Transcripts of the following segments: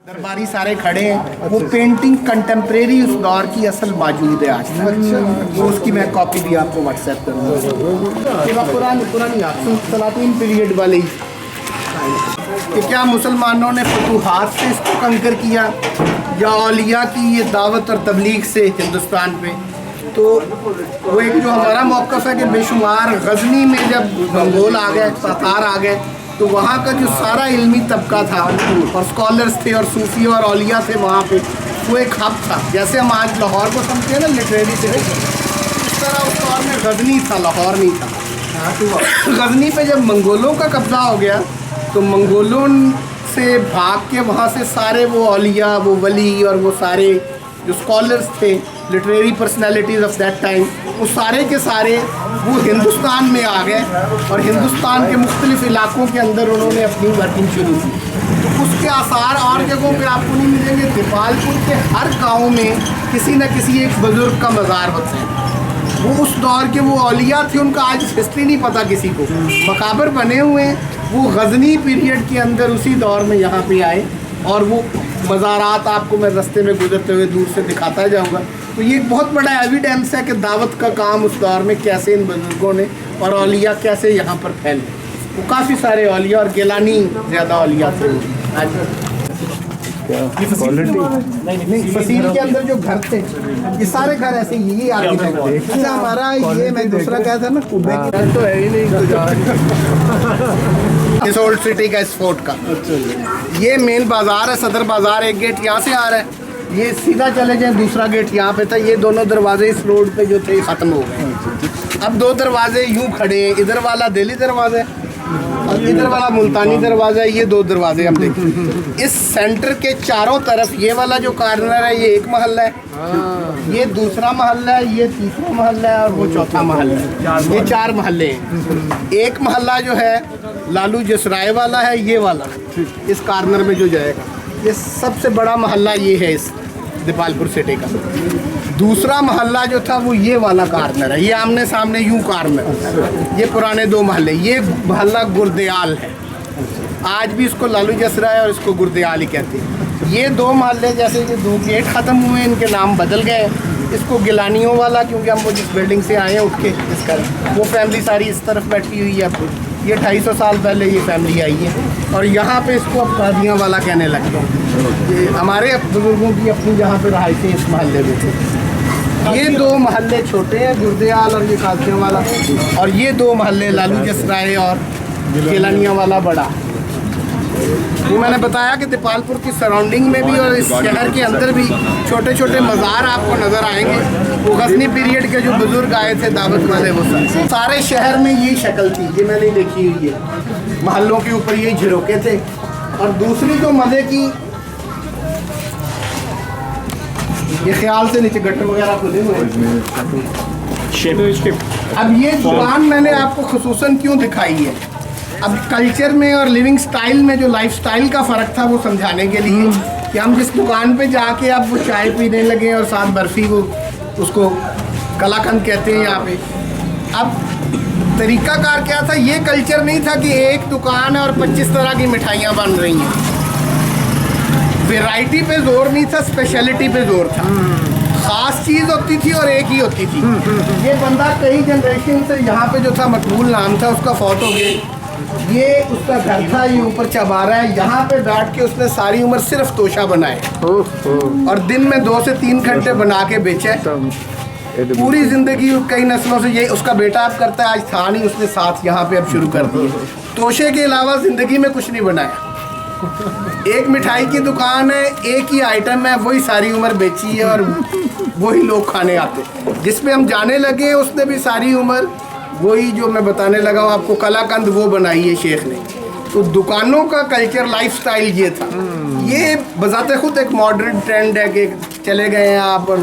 दरबारी सारे खड़े हैं। वो पेंटिंग कंटेम्प्रेरी उस दौर की असल मौजूद है आज तक। वो उसकी मैं कॉपी भी आपको व्हाट्सएप करूँगा। पुरानी सलातीन पीरियड वाले ही कि क्या मुसलमानों ने फतूहात से इसको कंकर किया या औलिया की ये दावत और तबलीग से हिंदुस्तान पे। तो वो एक जो हमारा मौक़िफ़ है कि बेशुमार गज़नी में जब मंगोल आ गए, तातार आ गए, तो वहाँ का जो सारा इल्मी तबका था और स्कॉलर्स थे और सूफी और औलिया थे वहाँ पे, वो एक हब था। जैसे हम आज लाहौर को समझते हैं ना लिटरेरी से, इस तरह उस दौर में गज़नी था, लाहौर नहीं था। गज़नी पे जब मंगोलों का कब्ज़ा हो गया तो मंगोलों से भाग के वहाँ से सारे वो औलिया, वो वली और वो सारे जो स्कॉलर्स थे, literary personalities of that time, वो सारे के सारे वो हिंदुस्तान में आ गए और हिंदुस्तान के मुख्तलिफ़ इलाक़ों के अंदर उन्होंने अपनी वर्किंग शुरू की। तो उसके आसार और जगहों पे आपको नहीं मिलेंगे। दिपालपुर के हर गांव में किसी न किसी एक बुज़ुर्ग का मज़ार होता है। वो उस दौर के वो औलिया थे, उनका आज हिस्ट्री नहीं पता किसी को। मकाबर बने हुए हैं, वो गज़नी पीरियड के अंदर उसी दौर में यहाँ पे आए और वो मज़ारात आपको मैं रास्ते में गुजरते हुए दूर से दिखाता जाऊँगा। तो ये एक बहुत बड़ा एविडेंस है कि दावत का काम उस दौर में कैसे इन बुज़ुर्गों ने और औलिया कैसे यहाँ पर फैले। वो काफ़ी सारे औलिया और गिलानी ज़्यादा औलिया थे। नहीं, फसील के अंदर जो घर थे ये सारे घर ऐसे यही आर्किटेक्ट। अच्छा हमारा ये मैं दूसरा क्या था ना, कुब्बे की घर तो है ही नहीं इस ओल्ड सिटी का, इस फोर्ट का। ये मेन बाजार है, सदर बाजार। एक गेट यहाँ से आ रहा है, ये सीधा चले जाए दूसरा गेट यहाँ पे था। ये दोनों दरवाजे इस रोड पे जो थे ख़त्म हो गए। अब दो दरवाजे यूँ खड़े हैं, इधर वाला दिल्ली दरवाज़ा और इधर वाला मुल्तानी दरवाज़ा है। ये दो दरवाजे हम देखें। इस सेंटर के चारों तरफ ये वाला जो कॉर्नर है ये एक महल्ला है, ये दूसरा महल्ला है, ये तीसरा महल्ला है और वो चौथा महल्ला है। ये चार महल्ले हैं। एक महल्ला जो है लालू जसराय वाला है, ये वाला इस कॉर्नर में जो जाएगा, ये सबसे बड़ा महल्ला ये है इस दिपालपुर सिटी का। दूसरा महल्ला जो था वो ये वाला कॉर्नर है, ये आमने सामने यूं कॉर्नर। ये पुराने दो महल्ले, ये महल्ला गुरदयाल है। आज भी इसको लालू जसराय और इसको गुरदयाल ही कहते हैं। ये दो महल्ले जैसे ये दो गेट ख़त्म हुए, इनके नाम बदल गए। इसको गिलानियों वाला, क्योंकि हम वो जिस बिल्डिंग से आए हैं उठ के इसका, वो फैमिली सारी इस तरफ बैठी हुई है। ये 250 साल पहले ये फैमिली आई है और यहाँ पे इसको अब कादियाँ वाला कहने लग गए। ये हमारे बुजुर्गों की अपनी जहाँ पे रहायशें इस महल्ले में थी। ये दो महल्ले छोटे हैं, गुरदयाल और ये कादियाँ वाला, और ये दो महल्ले लालू जसराय और गिलानियाँ वाला बड़ा। वो मैंने बताया कि दिपालपुर की सराउंडिंग में भी और इस शहर के अंदर भी छोटे छोटे मज़ार आपको नज़र आएंगे। वो गज़नी पीरियड के जो बुज़ुर्ग आए थे दावत वाले, वो सारे शहर में यही शक्ल थी। ये मैंने देखी हुई है, महल्लों के ऊपर यही झरोके थे। और दूसरी जो मज़े की, ये ख्याल से नीचे गटर वगैरह खुले हुए हैं। अब ये दुकान मैंने आपको खुसूसन क्यों दिखाई है, अब कल्चर में और लिविंग स्टाइल में जो लाइफ स्टाइल का फ़र्क था वो समझाने के लिए कि हम जिस दुकान पे जाके अब वो चाय पीने लगे और साथ बर्फ़ी को, उसको कलाकंद कहते हैं यहाँ पे। अब तरीक़ाकार क्या था, ये कल्चर नहीं था कि एक दुकान है और 25 तरह की मिठाइयाँ बन रही हैं। वैरायटी पे जोर नहीं था, स्पेशलिटी पे जोर था। ख़ास चीज़ होती थी और एक ही होती थी। ये बंदा कई जनरेशन से यहाँ पे जो था, मकबूल नाम था उसका, फौत हो गए। ये उसका घर था, ये ऊपर चबारा है। यहाँ पे बैठ के उसने सारी उम्र सिर्फ तोशा बनाए और दिन में 2 से 3 घंटे बना के बेचे। पूरी ज़िंदगी कई नस्लों से ये उसका बेटा अब करता है, आज था नहीं, उसने साथ यहाँ पे अब शुरू कर दिए। तोशे के अलावा ज़िंदगी में कुछ नहीं बनाया। एक मिठाई की दुकान है, एक ही आइटम है, वही सारी उम्र बेची है और वही लोग खाने आते। जिस पे हम जाने लगे उसने भी सारी उम्र वही जो मैं बताने लगा हूँ आपको, कलाकंद, वो बनाई है शेख ने। तो दुकानों का कल्चर, लाइफस्टाइल ये था। ये बजाते खुद एक मॉडर्न ट्रेंड है कि चले गए हैं आप और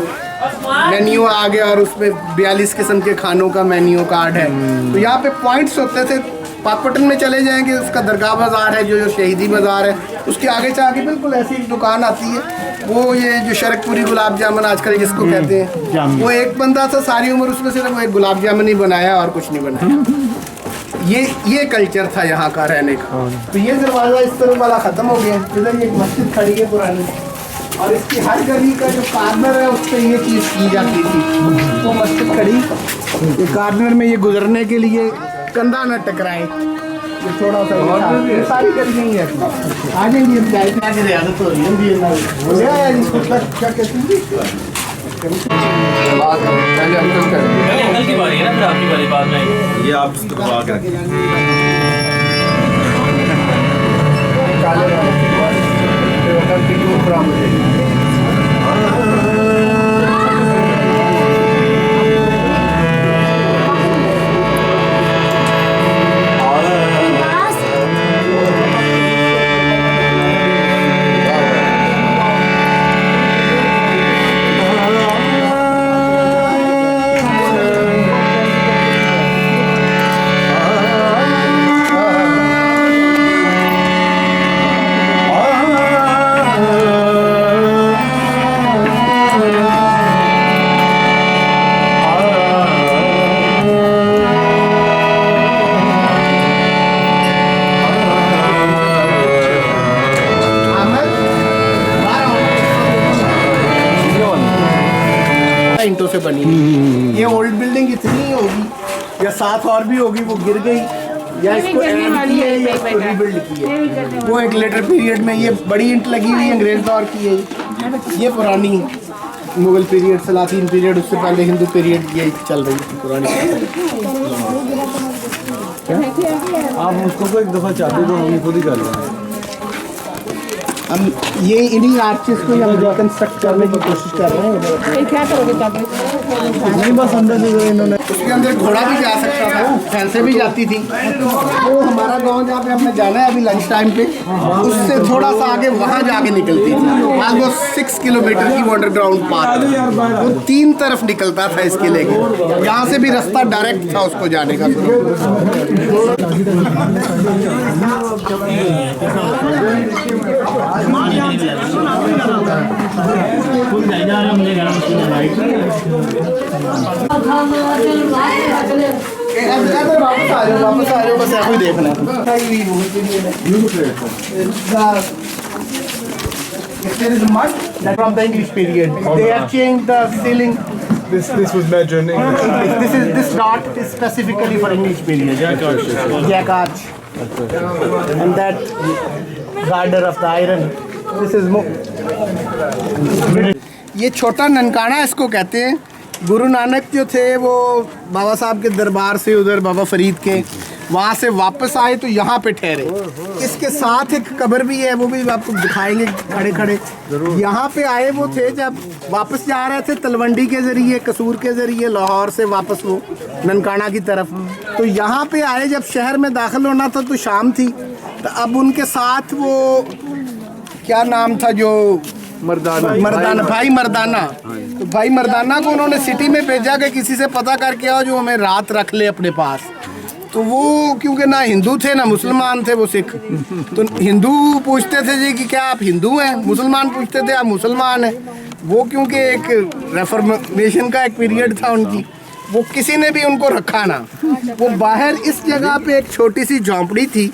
मेन्यू आ गया और उसमें 42 किस्म के खानों का मेन्यू कार्ड है। तो यहाँ पे पॉइंट्स होते थे। पाकपटन में चले जाएंगे, उसका दरगाह बाज़ार है, जो शहीदी बाज़ार है, उसके आगे से आगे बिल्कुल ऐसी एक दुकान आती है। वो ये जो शरकपुरी गुलाब जामुन आजकल जिसको कहते हैं, वो एक बंदा था सारी उम्र उसमें सिर्फ वो एक गुलाब जामुन ही बनाया और कुछ नहीं बनाया। ये कल्चर था यहाँ का रहने का। तो ये दरवाज़ा इस तरफ वाला ख़त्म हो गया। इधर एक मस्जिद खड़ी है पुरानी, और इसकी हर गली का जो कार्नर है उस पर ये चीज़ की जाती थी। तो मस्जिद खड़ी, ये कार्नर में ये गुजरने के लिए कंधा न टकराए, ये थोड़ा सा ये सारी गली नहीं है। आ जाएंगे चाय पे आके रियादत हो रही है जिसको क्या कहते हैं। अंकल की बारी है ना, फिर आपकी बारी बाद में। ये आप दबा के रखें। ईंटों से बनी है। ये ओल्ड बिल्डिंग इतनी होगी या साथ और भी होगी, वो गिर गई या इसको ऐड की है या इसको रीबिल्ड की है। वो एक लेटर पीरियड में ये बड़ी ईंट लगी हुई है, अंग्रेज दौर की है। ये पुरानी मुगल पीरियड, सलातीन पीरियड, उससे पहले हिंदू पीरियड ये चल रही थी पुरानी। आप उसको को एक दफ़ा चाहते तो हम खुद ही कर लेंगे। हम ये इन्हीं आर्चेस को हम रिकंस्ट्रक्ट करने की कोशिश कर रहे हैं। क्या करोगे नहीं, बस अंदर से इन्होंने, उसके अंदर घोड़ा भी जा सकता था, भैंसें भी जाती थी। वो हमारा गांव जहाँ पे हमने जाना है अभी लंच टाइम पे, उससे थोड़ा सा आगे वहाँ जाके निकलती थी। ऑलमोस्ट 6 किलोमीटर की वो अंडरग्राउंड पार्क, वो 3 तरफ निकलता था इसके लेके। यहाँ से भी रास्ता डायरेक्ट था उसको जाने का। वापस आ रहे हो बस ऐसे ही देखना There is mud from the English period. They have changed the ceiling. This was measured in English. This dot is specifically for English period. Jack arch. And that garter of the iron. This is ये छोटा ननकाना इसको कहते हैं। गुरु नानक जो थे वो बाबा साहब के दरबार से उधर बाबा फरीद के वहाँ से वापस आए तो यहाँ पे ठहरे। इसके साथ एक कब्र भी है, वो भी आपको दिखाएंगे खड़े खड़े। यहाँ पे आए वो थे जब वापस जा रहे थे तलवंडी के ज़रिए, कसूर के ज़रिए, लाहौर से वापस वो ननकाना की तरफ। तो यहाँ पे आए, जब शहर में दाखिल होना था तो शाम थी। तो अब उनके साथ वो क्या नाम था जो मर्दाना भाई मर्दाना, तो भाई मर्दाना को उन्होंने सिटी में भेजा कि किसी से पता करके आओ जो हमें रात रख ले अपने पास। तो वो क्योंकि ना हिंदू थे ना मुसलमान थे, वो सिख। तो हिंदू पूछते थे जी कि क्या आप हिंदू हैं, मुसलमान पूछते थे आप मुसलमान हैं। वो क्योंकि एक रेफॉर्मेशन का एक पीरियड था उनकी, वो किसी ने भी उनको रखा ना। वो बाहर इस जगह पे एक छोटी सी झोंपड़ी थी,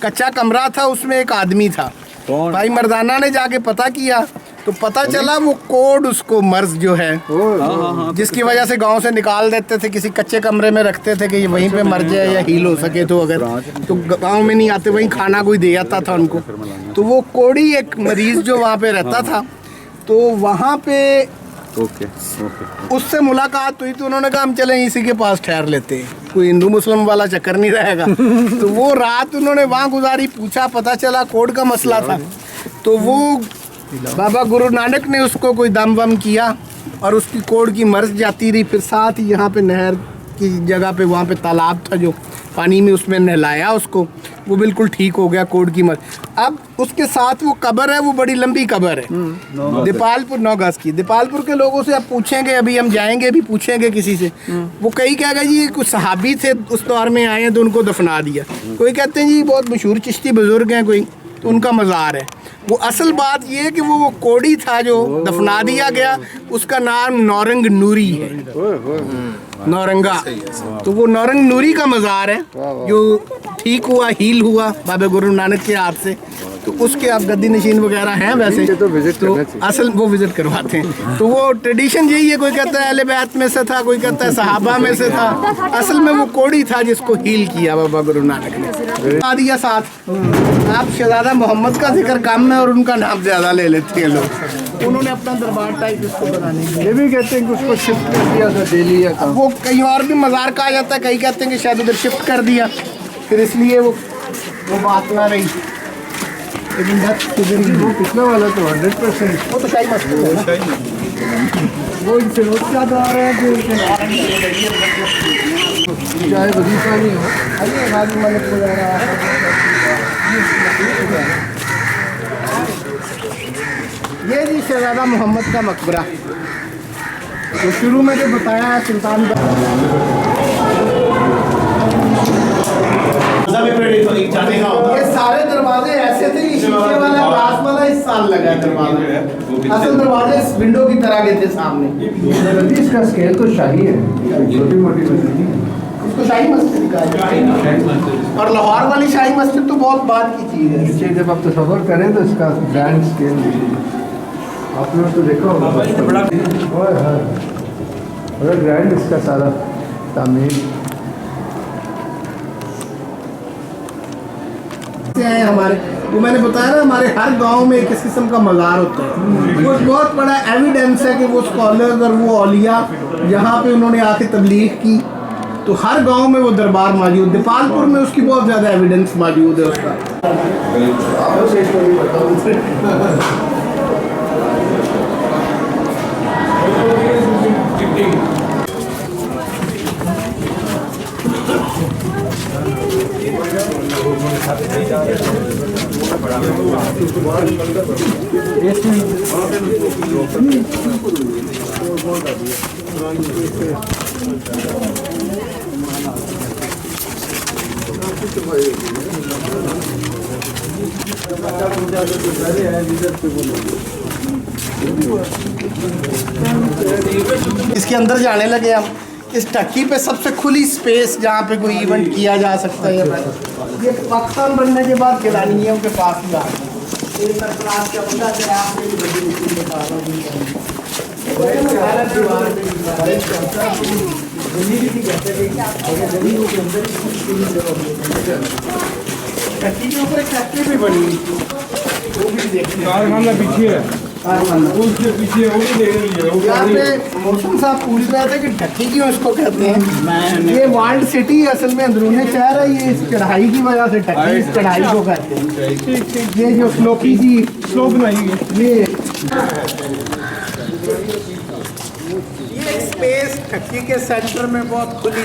कच्चा कमरा था, उसमें एक आदमी था। भाई मर्दाना ने जाके पता किया तो पता चला वो कोड उसको मर्ज जो है, जिसकी वजह से गांव से निकाल देते थे, किसी कच्चे कमरे में रखते थे कि ये वहीं पे मर जाए या हील हो सके। तो अगर तो गांव में नहीं आते, वहीं खाना कोई दे जाता था उनको। तो वो कोड़ी एक मरीज जो वहाँ पे रहता था, तो वहाँ पे उससे मुलाकात हुई। तो उन्होंने कहा हम चलें इसी के पास ठहर लेते हैं, कोई हिंदू मुस्लिम वाला चक्कर नहीं रहेगा। तो वो रात उन्होंने वहाँ गुजारी, पूछा, पता चला कोड का मसला था। तो वो बाबा गुरु नानक ने उसको कोई दम वम किया और उसकी कोड की मर्ज जाती रही। फिर साथ ही यहाँ पे नहर की जगह पे वहाँ पे तालाब था जो पानी में, उसमें नहलाया उसको, वो बिल्कुल ठीक हो गया कोड की मर्ज। अब उसके साथ वो कब्र है, वो बड़ी लंबी कब्र है, दीपालपुर 9 गज की। दीपालपुर के लोगों से अब पूछेंगे, अभी हम जाएंगे, अभी पूछेंगे किसी से, वो कई क्या गए जी कुछ सहाबी थे उस दौर में आए हैं तो उनको दफना दिया। कोई कहते हैं जी बहुत मशहूर चिश्ती बुजुर्ग हैं कोई, तो उनका मज़ार है। वो असल बात ये है कि वो कोड़ी था जो दफना दिया गया, उसका नाम नौरंग नूरी है, नौरंगा। तो वो नौरंग नूरी का मज़ार है जो ठीक हुआ, हील हुआ बाबा गुरु नानक के हाथ से। तो उसके आप गद्दी नशीन वगैरह हैं वैसे तो असल वो विजिट करवाते हैं। तो वो ट्रेडिशन यही है, कोई कहता है अहले बैत में से था, कोई कहता है सहाबा में से था। असल में वो कोड़ी था जिसको हील किया बाबा गुरु नानक ने। आ दिया साथ आप शहजादा मोहम्मद का जिक्र कम है और उनका नाम ज़्यादा ले लेते हैं लोग। उन्होंने अपना दरबार टाइप इसको बनाने के लिए, ये भी कहते हैं कि उसको शिफ्ट कर दिया था दिल्ली या कहाँ। वो कहीं और भी मज़ार कहा जाता है, कहीं कहते हैं कि शायद उधर शिफ्ट कर दिया, फिर इसलिए वो बात ना रही। लेकिन वो पिछला वाला तो 100% वो तो शाही मस्जिद है ना, वो इनसे रोज याद आ रहा है कि चाहे वजीफा नहीं हो। आइए गाजी मलिक वगैरह। ये जी शहजादा मोहम्मद का मकबरा, तो शुरू में जो बताया है सुल्तान ये सारे दरवाजे ऐसे थे, ये शीशे वाला ग्लास वाला इस साल लगा है दरवाजा। असल दरवाजे इस विंडो की तरह के थे सामने। इसका स्केल तो शाही है, छोटी मोटी मस्जिद। उसको शाही मस्जिद कहा है। और लाहौर वाली शाही मस्जिद तो बहुत बाद की चीज़ है। नीचे जब आप तस्वर करें तो इसका ग्रैंड स्केल आपने तो देखा होगा, बड़ा ग्रैंड इसका सारा तामीर हैं हमारे। वो मैंने बताया ना, हमारे हर गांव में एक इस किस्म का मज़ार होता है। वो बहुत बड़ा एविडेंस है कि वो स्कॉलर्स और वो औलिया यहाँ पे उन्होंने आके तबलीग की, तो हर गांव में वो दरबार मौजूद। दीपालपुर में उसकी बहुत ज़्यादा एविडेंस मौजूद है उसका। इसके अंदर जाने लगे हम। इस टक्की पे सबसे खुली स्पेस जहाँ पे कोई इवेंट किया जा सकता है। ये पाकिस्तान बनने के बाद गिलानियों के पास ही आ गया। टक्की के ऊपर एक फैक्ट्री भी बनी, वो भी देखते कारखाना पीछे है, उसके पीछे वो भी देखने लिए। यहाँ पे मौसम साहब पूछ रहे थे कि ढक्की क्यों इसको कहते हैं। ये वर्ल्ड सिटी असल में अंदरूनी शहर है, ये इस चढ़ाई की वजह से ढक्की इस चढ़ाई को कहते हैं। ये जो स्लोपी की स्लोप बनाई गई, ये स्पेस ढक्की के सेंटर में बहुत खुली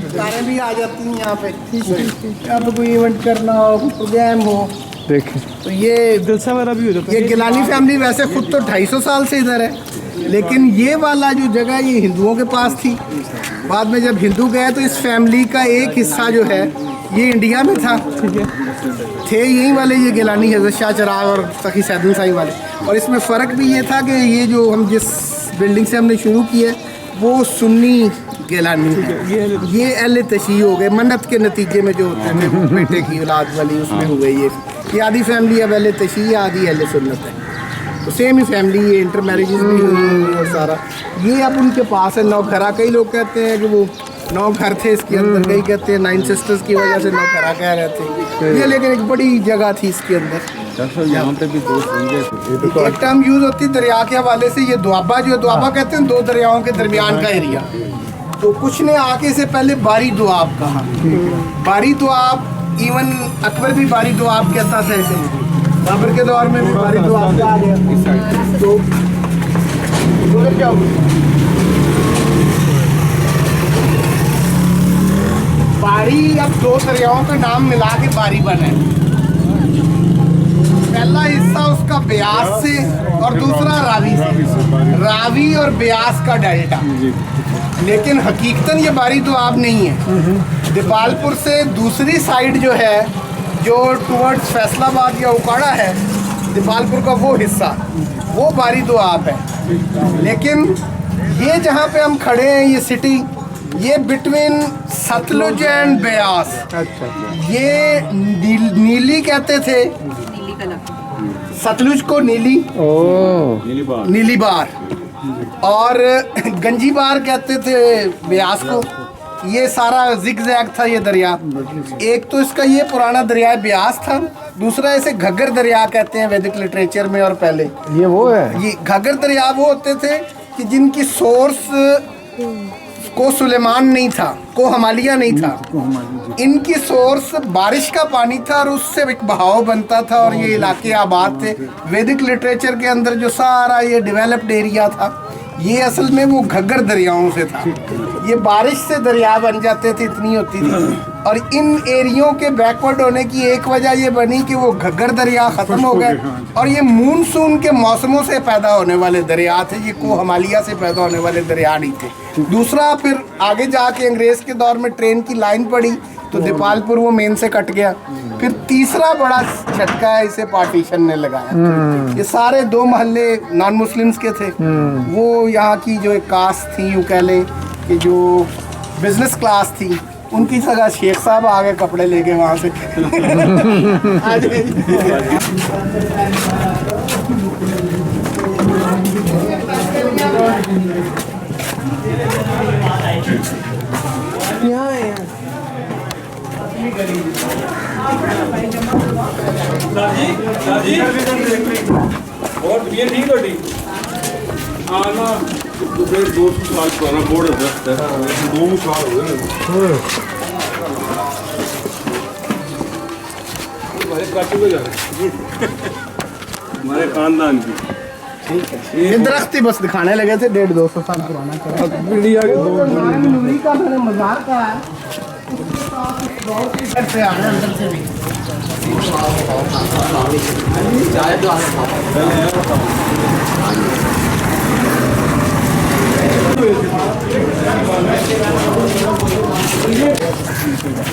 कारें भी आ जाती हैं यहाँ पे। यहाँ पे कोई इवेंट करना हो, प्रोग्राम हो, देखें तो ये जलसा वाला भी हो जाता ये गिलानी फैमिली वैसे खुद तो 250 साल से इधर है, लेकिन ये वाला जो जगह ये हिंदुओं के पास थी। बाद में जब हिंदू गए तो इस फैमिली का एक हिस्सा जो है ये इंडिया में था। थे यही वाले ये गिलानी हज़रत शाह चिराग और सखी सैदुल साई वाले। और इसमें फ़र्क भी ये था कि ये जो हम जिस बिल्डिंग से हमने शुरू की है वो सुन्नी गिलानी है। ये अहले तशी हो गए, मन्नत के नतीजे में जो होते थे बेटे की औलाद वाली, उसमें हो गई ये आधी फैमिली अब अहले तशी है, आधी अहले सुन्नत है। तो सेम ही फैमिली, ये इंटर मैरिजेस भी हुई और सारा ये अब उनके पास है। नौखरा, कई लोग कहते हैं कि वो 9 घर थे इसके अंदर, कई कहते हैं 9 सिस्टर्स की वजह से नौखरा कह रहे थे ये, लेकिन एक बड़ी जगह थी इसके अंदर। यहाँ पे भी दोस्त होंगे। एक टर्म यूज़ होती है दरिया के हवाले से, ये दुआबा जो दुआबा कहते हैं 2 दरियाओं के दरमियान का एरिया। तो कुछ ने आके से पहले बारी दुआब कहा। बारी दुआब इवन अकबर भी बारी दुआब कहता था ऐसे, बाबर के दौर में भी बारी दुआब आ गया। तो क्या बारी अब 2 दरियाओं का नाम मिला के बारी बना है। पहला हिस्सा उसका ब्यास से और दूसरा रावी से, रावी और ब्यास का डेल्टा। लेकिन हकीकतन ये बारी दुआब नहीं है। दीपालपुर से दूसरी साइड जो है जो टुवर्ड्स फैसलाबाद या उकाड़ा है, दीपालपुर का वो हिस्सा, वो बारी दो आप है। लेकिन ये जहाँ पे हम खड़े हैं, ये सिटी, ये बिटवीन सतलुज एंड ब्यास, अच्छा ये नीली कहते थे, सतलुज को नीली, नीली बार, और गंजी बार कहते थे ब्यास को। ये सारा जिग-जैग था ये दरिया। एक तो इसका ये पुराना दरिया ब्यास था, दूसरा इसे घग्गर दरिया कहते हैं वैदिक लिटरेचर में। और पहले ये वो है, ये घग्गर दरिया वो होते थे कि जिनकी सोर्स को सुलेमान नहीं था, को हमालिया नहीं था, इनकी सोर्स बारिश का पानी था और उससे एक बहाव बनता था और ये इलाके आबाद थे। वैदिक लिटरेचर के अंदर जो सारा ये डेवलप्ड एरिया था, ये असल में वो घग्गर दरियाओं से था। ये बारिश से दरिया बन जाते थे, इतनी होती थी। और इन एरियो के बैकवर्ड होने की एक वजह ये बनी कि वो घग्गर दरिया ख़त्म हो गए और ये मूनसून के मौसमों से पैदा होने वाले दरिया थे, ये को हमालिया से पैदा होने वाले दरिया नहीं थे। दूसरा, फिर आगे जाके अंग्रेज़ के दौर में ट्रेन की लाइन पड़ी तो दीपालपुर वो मेन से कट गया। फिर तीसरा बड़ा झटका है, इसे पार्टीशन ने लगाया। ये सारे 2 मोहल्ले नॉन मुस्लिम्स के थे। वो यहाँ की जो एक कास्ट थी, यूँ कह लें कि जो बिजनेस क्लास थी, उनकी जगह शेख साहब आ गए कपड़े लेके वहाँ से। और ये ठीक है, आना तो फिर 200 साल पुराना बोर्ड है, 2 साल हो गए हमारे काटू में जा रहे हमारे खानदान की। ठीक है, ये दरख्त ही बस दिखाने लगे थे 150-200 साल पुराना। इंडिया के नूरी का मैंने मज़ार का है, से आ रहे हैं अंदर से भी।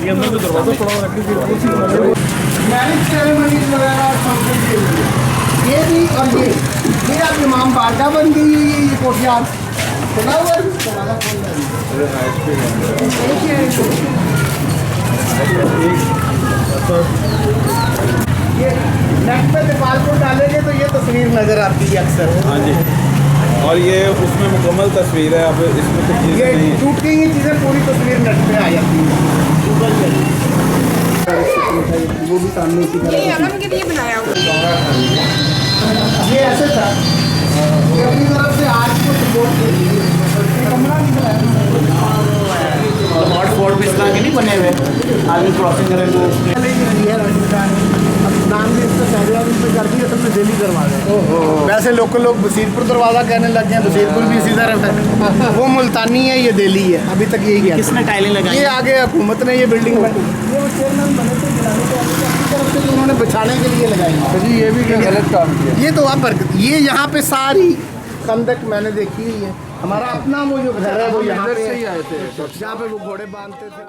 ये अंदर तो दरवाजा पड़ा हुआ है, मैरिज सेरेमनीज वगैरह फंक्शन के लिए ये भी। और ये आप इमाम बारगाह बन गई है, ये कोठियार खुला हुआ ये नेट पे दीपालपुर डालेंगे तो ये तस्वीर नज़र आती है अक्सर। हाँ जी, और ये उसमें मुकम्मल तस्वीर है। अब इसमें कुछ ये चीज़ें नहीं टूट गई ये चीज़ें, पूरी तस्वीर नेट पे आ जाती है। वो भी सामने इसी तरह ये अमन के लिए बनाया हुआ ये ऐसे था कि अपनी तरफ से आज को सपोर्ट के लिए कमरा निकला है। हॉट स्पॉट पे इस तरह के नहीं बने हुए, आदमी क्रॉसिंग करे तो अब नाम भी इसका सहरिया भी कर दिया, सबने दिल्ली करवा दें। वैसे लोकल लोग बसीरपुर दरवाज़ा कहने लग गए हैं, बसीरपुर भी इसी तरफ है। वो मुल्तानी है, ये दिल्ली है, अभी तक यही है। किसने टाइलें लगाई? ये आगे हुकूमत ने ये बिल्डिंग बनी, ये वो चेयरमैन बने थे गिलानी के आगे अपनी तरफ से, तो उन्होंने बिछाने के लिए लगाई। जी ये भी क्या गलत काम किया। ये तो अब ये यहाँ पे सारी कंदक मैंने देखी हुई है। हमारा अपना वो जो घर है वो यहाँ पे से ही आए थे। जहाँ पे वो घोड़े बांधते थे।